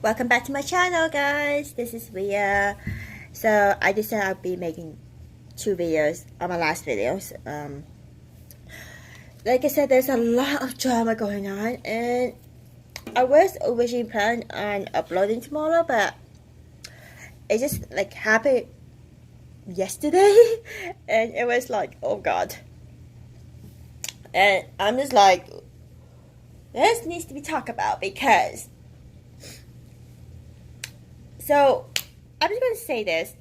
Welcome back to my channel, guys. This is Ria. So I decided I'll be making two videos on my last videos. Like I said, there's a lot of drama going on, and I was originally planning on uploading tomorrow, but it just like happened yesterday, and it was like, oh god. And I'm just like, this needs to be talked about because. So, I'm just going to say this.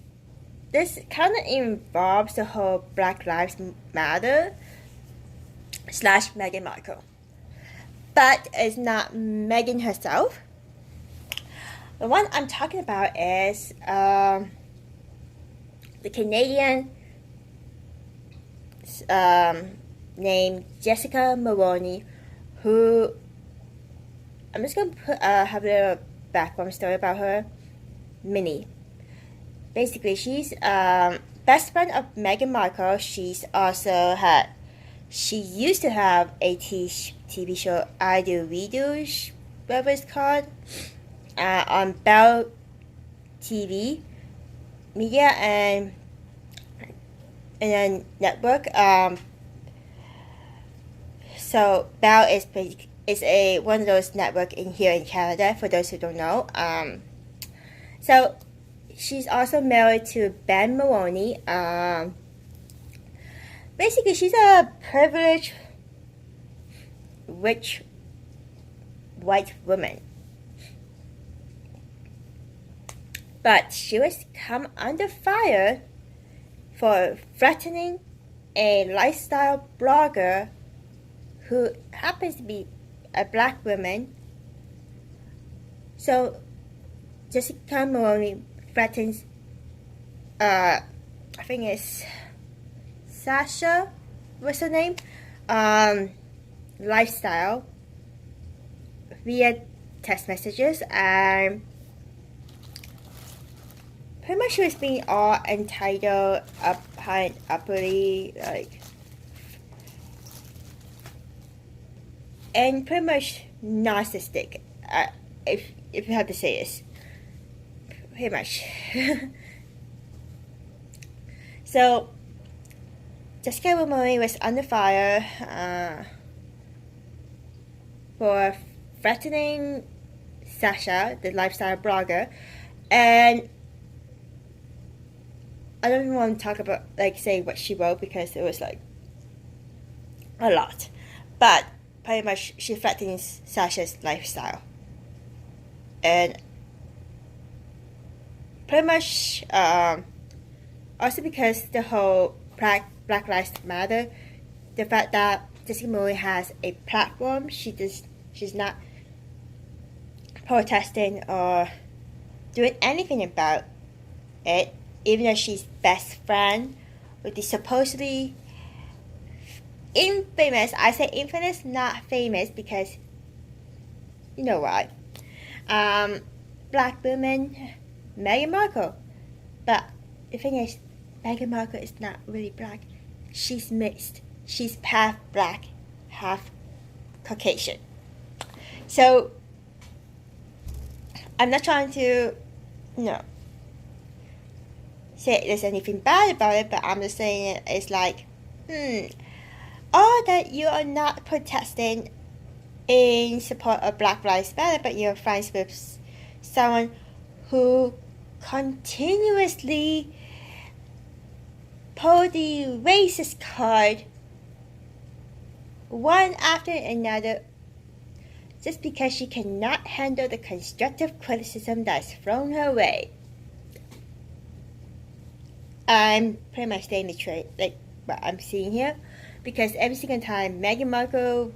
This kind of involves the whole Black Lives Matter / Meghan Markle. But it's not Meghan herself. The one I'm talking about is the Canadian named Jessica Mulroney, who I'm just going to have a little background story about her. Minnie. Basically, she's best friend of Meghan Markle. She used to have a TV show, I Do We Do, whatever it's called, on Bell TV Media and then network. So Bell is one of those network here in Canada. For those who don't know. So, she's also married to Ben Mulroney. Basically, she's a privileged, rich, white woman. But she was come under fire for threatening a lifestyle blogger who happens to be a black woman. So, Jessica Mulroney threatens, I think it's Sasha, what's her name? Lifestyle via text messages, and pretty much she was being all entitled, uppity, like, and pretty much narcissistic, if you have to say this. Pretty much. So, Jessica Mulroney was under fire for threatening Sasha, the lifestyle blogger, and I don't even want to talk about, say what she wrote because it was, a lot. But, pretty much, she threatens Sasha's lifestyle. And pretty much, also because the whole Black Lives Matter, the fact that Jessica Mulroney has a platform, she's not protesting or doing anything about it, even though she's best friend with the supposedly infamous, I say infamous, not famous, because you know why, black woman, Meghan Markle. But the thing is, Meghan Markle is not really black. She's mixed. She's half black, half Caucasian. So, I'm not trying to, say there's anything bad about it, but I'm just saying it's like, or that you are not protesting in support of Black Lives Matter, but you're friends with someone who continuously pull the racist card one after another just because she cannot handle the constructive criticism that's thrown her way. I'm pretty much saying the truth, like what I'm seeing here, because every single time Meghan Markle,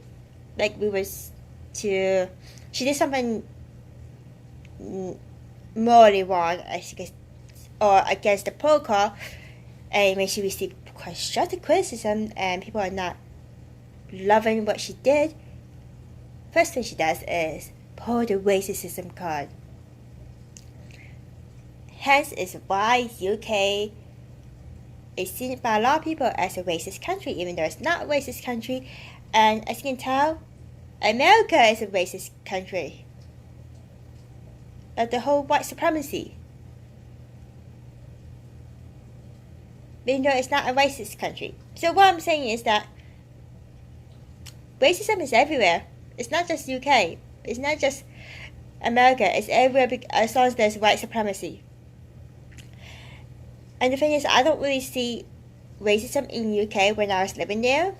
she did something morally wrong, or against the protocol, and when she received constructive criticism and people are not loving what she did, first thing she does is pull the racism card. Hence is why UK is seen by a lot of people as a racist country, even though it's not a racist country. And as you can tell, America is a racist country. the whole white supremacy. Even though it's not a racist country. So what I'm saying is that racism is everywhere. It's not just UK. It's not just America. It's everywhere as long as there's white supremacy. And the thing is, I don't really see racism in UK when I was living there.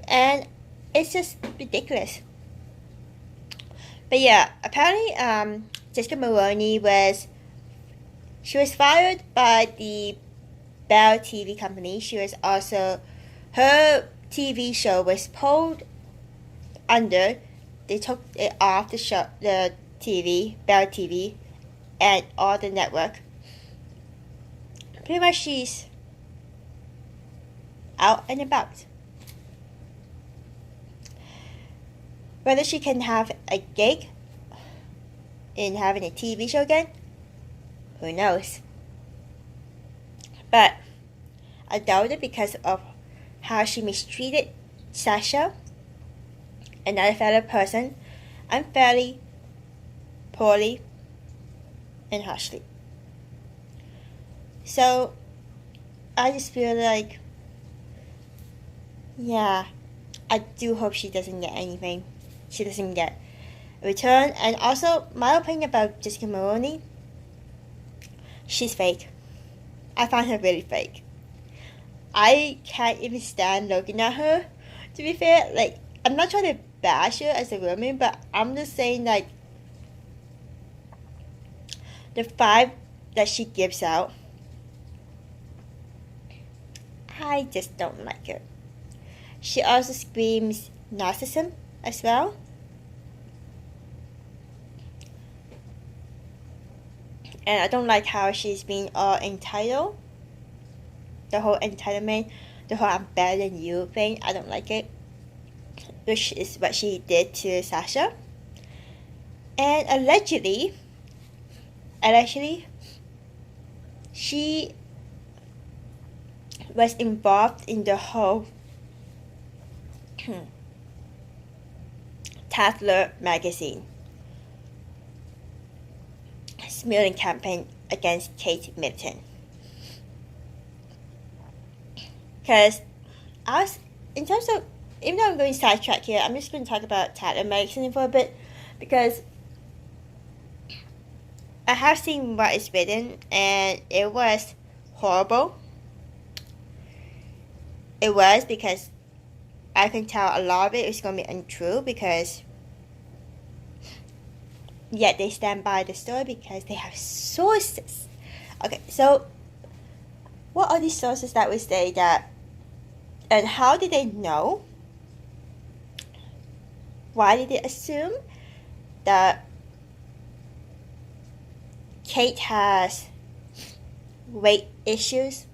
And it's just ridiculous. But yeah, apparently Jessica Mulroney was fired by the Bell TV company. She was also, her TV show was pulled under. They took it off the TV, Bell TV, and all the network. Pretty much she's out and about. Whether she can have a gig in having a TV show again, who knows? But I doubt it because of how she mistreated Sasha, another fellow person, unfairly, poorly, and harshly. So I just feel like, yeah, I do hope she doesn't get anything. She doesn't get a return. And also, my opinion about Jessica Mulroney, she's fake. I find her really fake. I can't even stand looking at her. To be fair, like, I'm not trying to bash her as a woman, but I'm just saying, like, the vibe that she gives out, I just don't like her. She also screams narcissism as well. And I don't like how she's being all entitled. The whole entitlement, the whole I'm better than you thing, I don't like it. Which is what she did to Sasha. And allegedly, she was involved in the whole Tatler magazine smearing campaign against Kate Middleton. Because I was, in terms of, even though I'm going sidetrack here, I'm just going to talk about Tatler magazine for a bit, because I have seen what is written and it was horrible. It was, because I can tell a lot of it is going to be untrue, because yet they stand by the story because they have sources. Okay, so what are these sources that would say that, and how did they know? Why did they assume that Kate has weight issues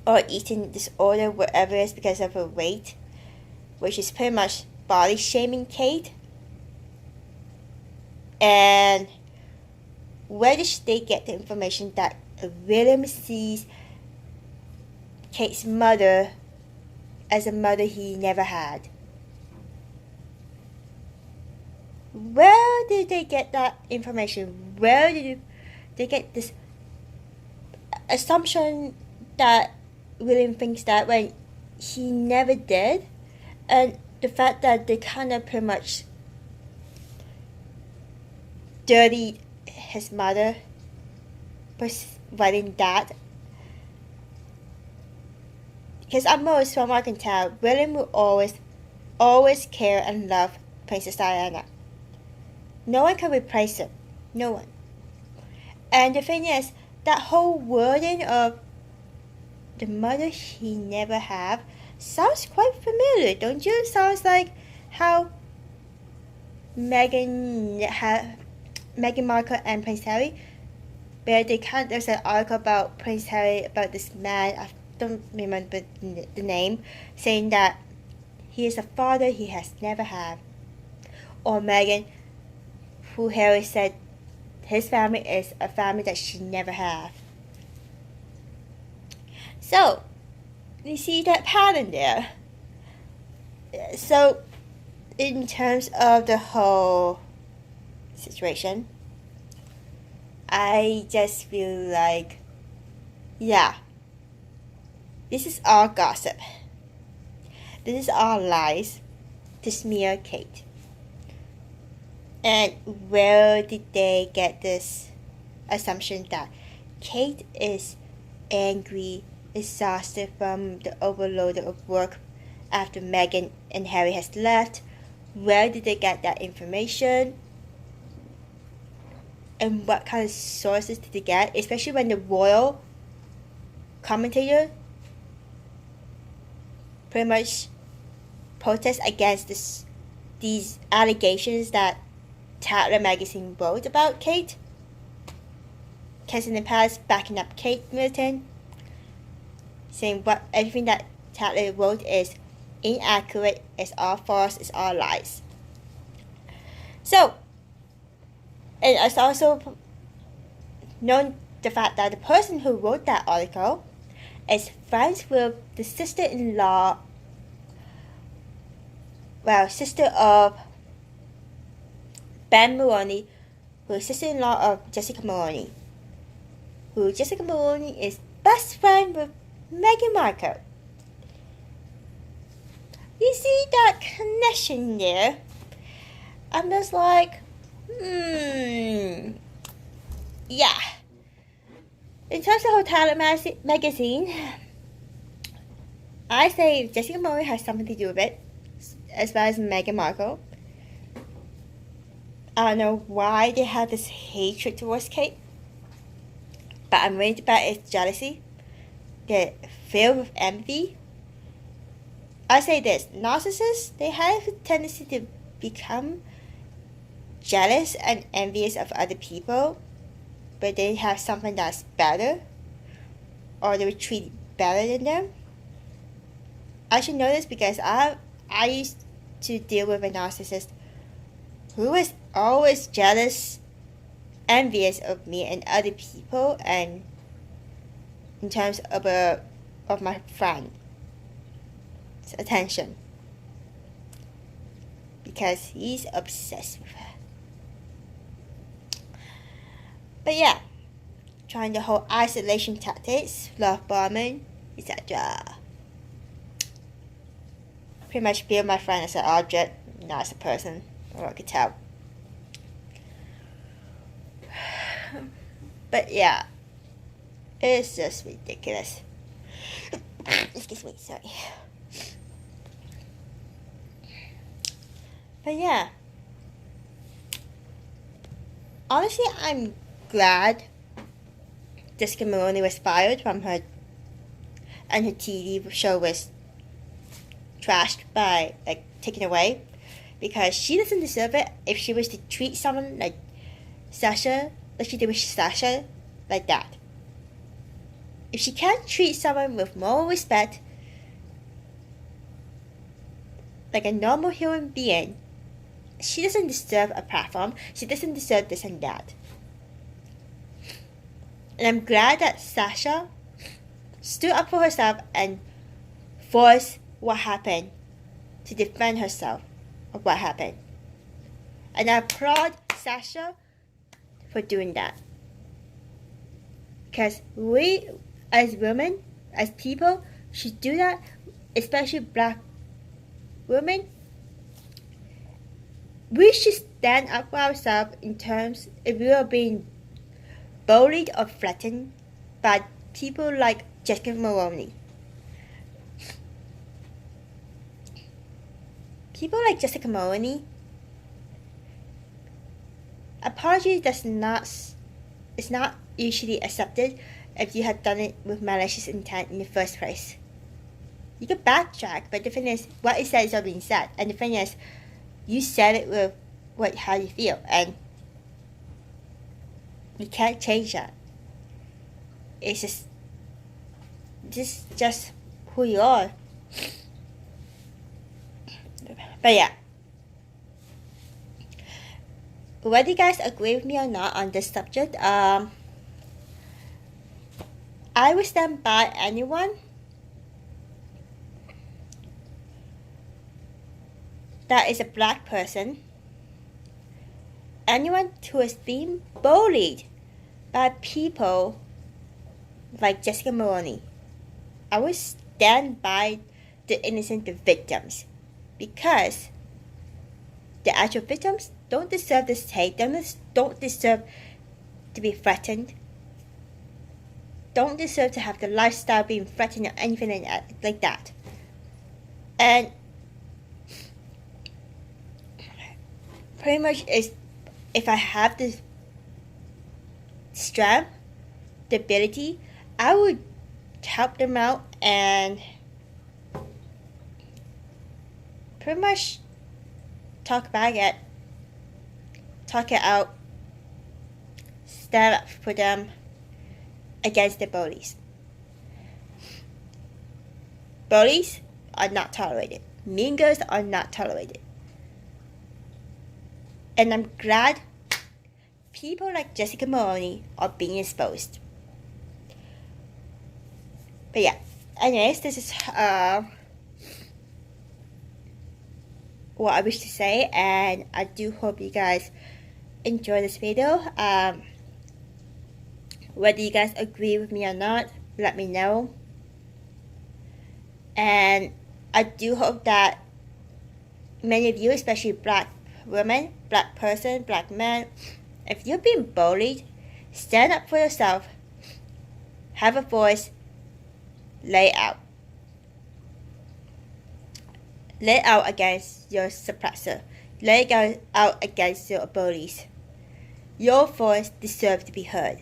or eating disorder, whatever it is, because of her weight, which is pretty much body shaming Kate? And where did they get the information that William sees Kate's mother as a mother he never had? Where did they get that information? Where did they get this assumption that William thinks that when he never did? And the fact that they kind of pretty much dirtied his mother providing that. Because at most, from what I can tell, William will always care and love Princess Diana. No one can replace him. No one. And the thing is, that whole wording of the mother he never had sounds quite familiar, don't you? Sounds like how Meghan Markle and Prince Harry, where there's an article about Prince Harry, about this man, I don't remember the name, saying that he is a father he has never had. Or Meghan, who Harry said his family is a family that she never had. So, you see that pattern there. So, in terms of the whole situation, I just feel like, yeah, this is all gossip. This is all lies to smear Kate. And where did they get this assumption that Kate is angry, exhausted from the overload of work after Meghan and Harry has left? Where did they get that information? And what kind of sources did they get? Especially when the royal commentator pretty much protests against these allegations that Tatler magazine wrote about Kate. Because in the past, backing up Kate Middleton, saying everything that Tatler wrote is inaccurate, it's all false, it's all lies. So, and it's also known the fact that the person who wrote that article is friends with the sister of Ben Mulroney, who is sister-in-law of Jessica Mulroney, who Jessica Mulroney is best friend with Meghan Markle. You see that connection there? I'm just like, yeah. In terms of Tatler magazine, I say Jessica Mulroney has something to do with it, as well as Meghan Markle. I don't know why they have this hatred towards Kate, but I'm willing to bet it's jealousy. They're filled with envy. I say this, narcissists, they have a tendency to become jealous and envious of other people, but they have something that's better, or they would treat better than them. I should know this because I used to deal with a narcissist who was always jealous, envious of me and other people, and in terms of my friend's attention, because he's obsessed with her. But yeah, trying the whole isolation tactics, love bombing, etc. Pretty much view my friend as an object, not as a person, or I could tell. But yeah, it's just ridiculous. Excuse me, sorry. But yeah, honestly, I'm glad Jessica Mulroney was fired from her, and her TV show was trashed by, taken away, because she doesn't deserve it if she was to treat someone like Sasha, like she did with Sasha, like that. If she can't treat someone with moral respect, like a normal human being, she doesn't deserve a platform. She doesn't deserve this and that. And I'm glad that Sasha stood up for herself and voiced what happened to defend herself of what happened. And I applaud Sasha for doing that. Because we, as women, as people, should do that, especially black women. We should stand up for ourselves in terms if we are being bullied or threatened by people like Jessica Mulroney. People like Jessica Mulroney, apology is not usually accepted if you have done it with malicious intent in the first place. You can backtrack, but the thing is, what is said is already said, and the thing is, you said it with how you feel, and you can't change that. It's just who you are. But yeah, whether you guys agree with me or not on this subject, I would stand by anyone that is a black person anyone who is being bullied by people like Jessica Mulroney, I will stand by the innocent victims, because the actual victims don't deserve this hate, don't deserve to be threatened, don't deserve to have the lifestyle being threatened or anything like that. And pretty much is, if I have the strength, the ability, I would help them out and pretty much talk it out, stand up for them against the bullies. Bullies are not tolerated. Mean girls are not tolerated. And I'm glad people like Jessica Mulroney are being exposed. But yeah, anyways, this is what I wish to say, and I do hope you guys enjoy this video. Whether you guys agree with me or not, let me know. And I do hope that many of you, especially black women, black person, black man, if you're being bullied, stand up for yourself, have a voice, lay out. Lay out against your suppressor. Lay out against your bullies. Your voice deserves to be heard.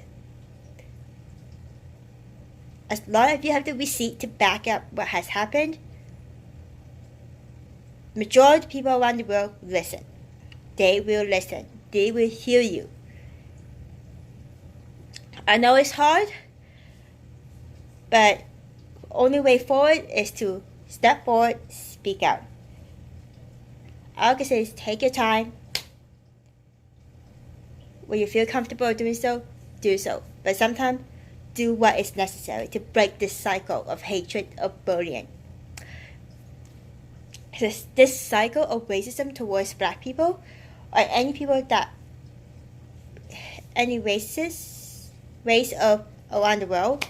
As long as you have the receipt to back up what has happened, majority of people around the world listen. They will listen. They will hear you. I know it's hard, but the only way forward is to step forward, speak out. All I can say is take your time. When you feel comfortable doing so, do so. But sometimes, do what is necessary to break this cycle of hatred, of bullying. This cycle of racism towards black people, or any people that, any race of around the world,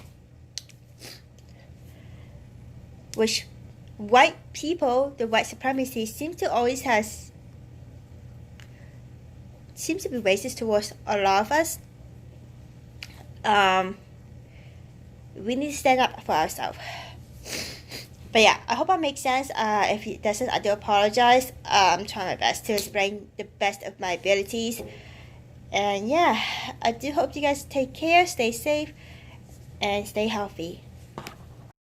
which white people, the white supremacy seems to be racist towards a lot of us. We need to stand up for ourselves. But yeah, I hope that makes sense. If it doesn't, I do apologize. I'm trying my best to explain the best of my abilities. And yeah, I do hope you guys take care, stay safe, and stay healthy.